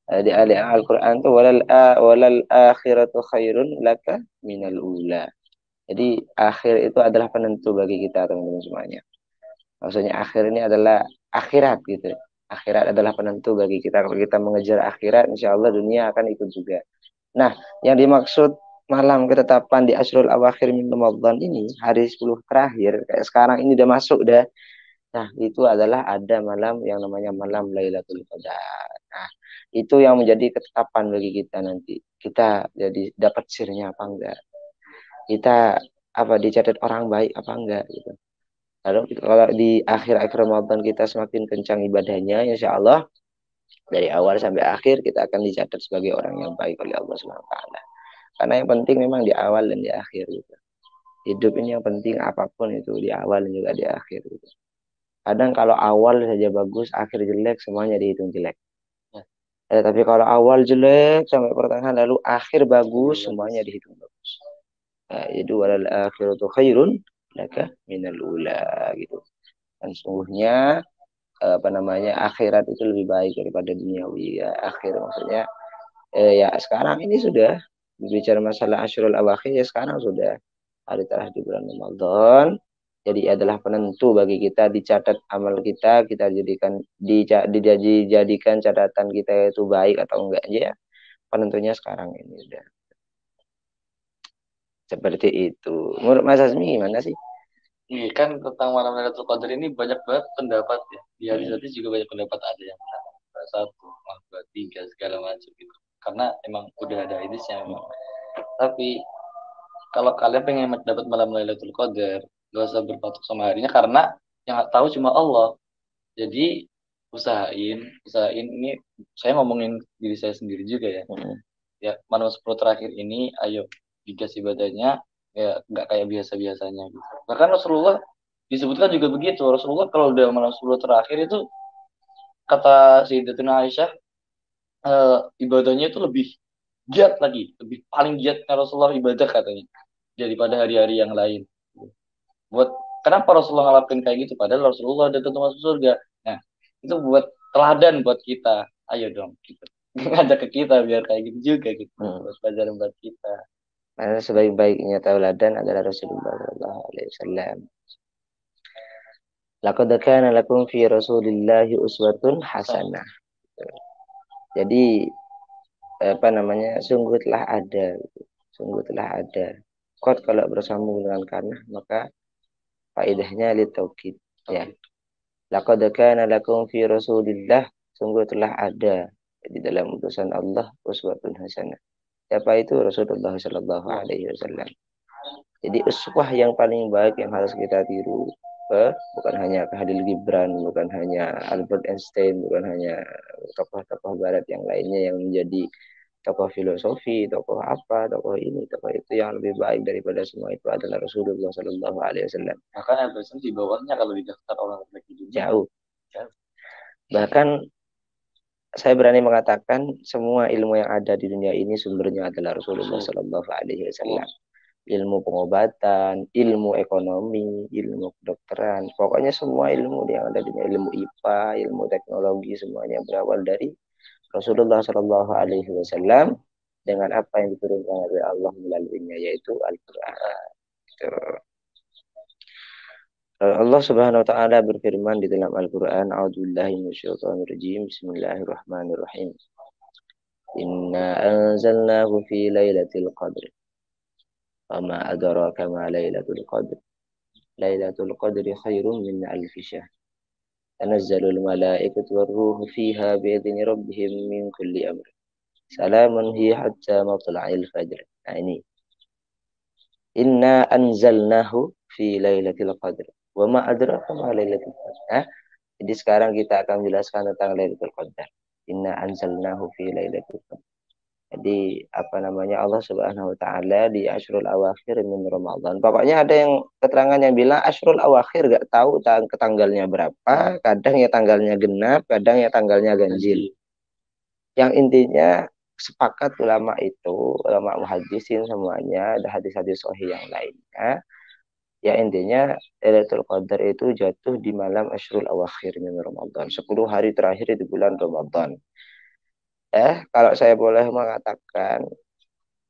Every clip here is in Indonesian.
Di ayat Al-Quran tuh walal akhiratu khairun laka minal ula. Jadi akhir itu adalah penentu bagi kita teman-teman semuanya. Maksudnya akhir ini adalah akhirat gitu. Akhirat adalah penentu bagi kita. Kalau kita mengejar akhirat, insya Allah dunia akan ikut juga. Nah, yang dimaksud malam ketetapan di Asrul Awakhir min Ramadan ini, hari 10 terakhir, kayak sekarang ini udah masuk dah. Nah, itu adalah ada malam yang namanya malam Lailatul Qadar. Nah, itu yang menjadi ketetapan bagi kita nanti. Kita jadi dapat sirnya apa enggak? Kita apa dicatat orang baik apa enggak gitu. Kalau di akhir-akhir Ramadan kita semakin kencang ibadahnya, insya Allah dari awal sampai akhir kita akan dicatat sebagai orang yang baik oleh Allah Subhanahu wa taala. Karena yang penting memang di awal dan di akhir gitu. Hidup ini yang penting apapun itu di awal dan juga di akhir gitu. Kadang kalau awal saja bagus, akhir jelek, semuanya dihitung jelek. Tapi kalau awal jelek sampai pertengahan lalu akhir bagus, semuanya dihitung bagus. Itu walal akhiratu khairun laka minal ula gitu. Dan sungguhnya apa namanya akhirat itu lebih baik daripada duniawi ya akhir maksudnya ya sekarang ini sudah berbicara masalah Asyurul Awakhir ya sekarang sudah hari terakhir di bulan Ramadan. Jadi adalah penentu bagi kita dicatat amal kita, kita jadikan dijadikan catatan kita itu baik atau enggak aja. Penentunya sekarang ini sudah seperti itu. Menurut Mas Azmi gimana sih? Iya kan tentang malam Lailatul Qadar ini banyak banget pendapat ya. Di hadis-hadis juga banyak pendapat, ada yang bilang malam satu, malam dua, tiga segala macam gitu. Karena emang udah ada hadisnya memang. Tapi kalau kalian pengen dapat malam Lailatul Qadar, gak usah berpatok sama harinya karena yang tahu cuma Allah. Jadi usahain, usahain ini saya ngomongin diri saya sendiri juga ya. Ya malam 10 terakhir ini ayo digas ibadahnya ya nggak kayak biasa-biasanya gitu. Bahkan Rasulullah disebutkan juga begitu. Rasulullah kalau udah malam 10 terakhir itu kata Sayyidatuna Aisyah ibadahnya itu lebih giat lagi, lebih paling giatnya Rasulullah ibadah katanya daripada hari-hari yang lain. Buat kenapa Rasulullah ngelakuin kayak gitu? Padahal Rasulullah udah tentu masuk surga. Nah, itu buat teladan buat kita. Ayo dong, gitu. Ngajak ke kita biar kayak gitu juga gitu. Buat pelajaran buat kita. Karena sebaik-baiknya tauladan adalah Rasulullah Sallallahu Alaihi Wasallam. Laqad kana lakum fi Rasulillahi uswatun hasanah. Jadi apa namanya? Sungguh telah ada, sungguh telah ada. Qad kalau bersambung dengan kana maka faedahnya litaukid ya. Laqad kana lakum fi Rasulillah sungguh telah ada di dalam utusan Allah uswatun hasanah. Siapa itu Rasulullah Sallallahu Alaihi Wasallam. Jadi uswah yang paling baik yang harus kita tiru bukan hanya Khalil Gibran, bukan hanya Albert Einstein, bukan hanya tokoh-tokoh Barat yang lainnya yang menjadi tokoh filosofi, tokoh apa, tokoh ini, tokoh itu yang lebih baik daripada semua itu adalah Rasulullah Sallallahu Alaihi Wasallam. Bahkan Everson di bawahnya kalau didaftar orang terbaik di dunia. Jauh. Jauh. Bahkan saya berani mengatakan semua ilmu yang ada di dunia ini sumbernya adalah Rasulullah Sallallahu Alaihi Wasallam. Ilmu pengobatan, ilmu ekonomi, ilmu kedokteran, pokoknya semua ilmu yang ada di dunia, ilmu IPA, ilmu teknologi semuanya berawal dari Rasulullah Sallallahu Alaihi Wasallam dengan apa yang diturunkan oleh Allah melaluinya yaitu Al-Quran. Gitu. Allah Subhanahu wa taala berfirman di dalam Al-Qur'an, A'udzubillahi minasyaitonirrajim. Bismillahirrahmanirrahim. Inna anzalnahu fi lailatul qadr. Wa ma adraka ma lailatul qadr. Lailatul qadri khairum min alfi syahr. Tanazzalul malaikatu warruhu fiha biidzni rabbihim min kulli amr. Salamun hiya hatta matla'il fajr. Nah ini. Inna anzalnahu fi lailatul qadr. Wa ma adraka ma lailatul qadr. Nah, jadi sekarang kita akan menjelaskan tentang Lailatul Qadar. Inna anzalnahu fi Lailatul Qadar. Jadi apa namanya Allah Subhanahu wa taala di Asyrul Awakhir min Ramadan. Pokoknya ada yang keterangan yang bilang Asyrul Awakhir gak tahu tanggalnya berapa, kadang ya tanggalnya genap, kadang ya tanggalnya ganjil. Yang intinya sepakat ulama itu, ulama muhaddisin semuanya, ada hadis-hadis sahih yang lainnya. Ya intinya Lailatul Qadar itu jatuh di malam Asyrul Awakhir min Ramadan. 10 hari terakhir di bulan Ramadan. Kalau saya boleh mengatakan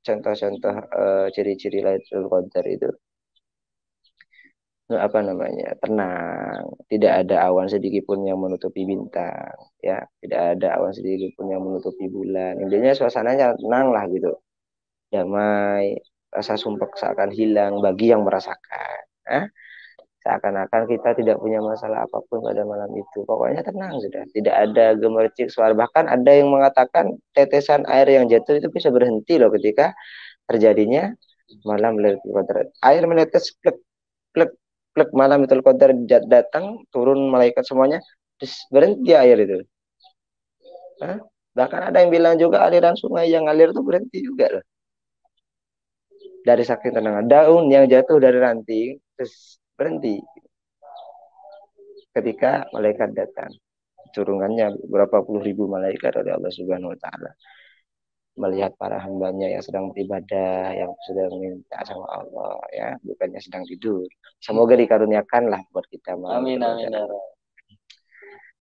contoh-contoh ciri-ciri Lailatul Qadar itu apa namanya, tenang, tidak ada awan sedikit pun yang menutupi bintang, ya, tidak ada awan sedikit pun yang menutupi bulan. Intinya suasananya tenang lah gitu, damai, rasa sumpah seakan hilang bagi yang merasakan. Seakan-akan kita tidak punya masalah apapun pada malam itu. Pokoknya tenang sudah, tidak ada gemercik suara. Bahkan ada yang mengatakan tetesan air yang jatuh itu bisa berhenti loh ketika terjadinya malam Lailatul Qadar. Air menetes, klek, klek, klek, malam Lailatul Qadar datang, turun malaikat semuanya, terus berhenti air itu. Hah? Bahkan ada yang bilang juga aliran sungai yang ngalir itu berhenti juga loh. Dari saking tenang. Daun yang jatuh dari ranting, terus berhenti ketika malaikat datang. Turunannya berapa puluh ribu malaikat oleh Allah Subhanahu wa taala melihat para hambanya yang sedang beribadah, yang sedang minta sama Allah, ya, bukannya sedang tidur. Semoga dikaruniakanlah buat kita malam Amin, itu. amin, ya Rob.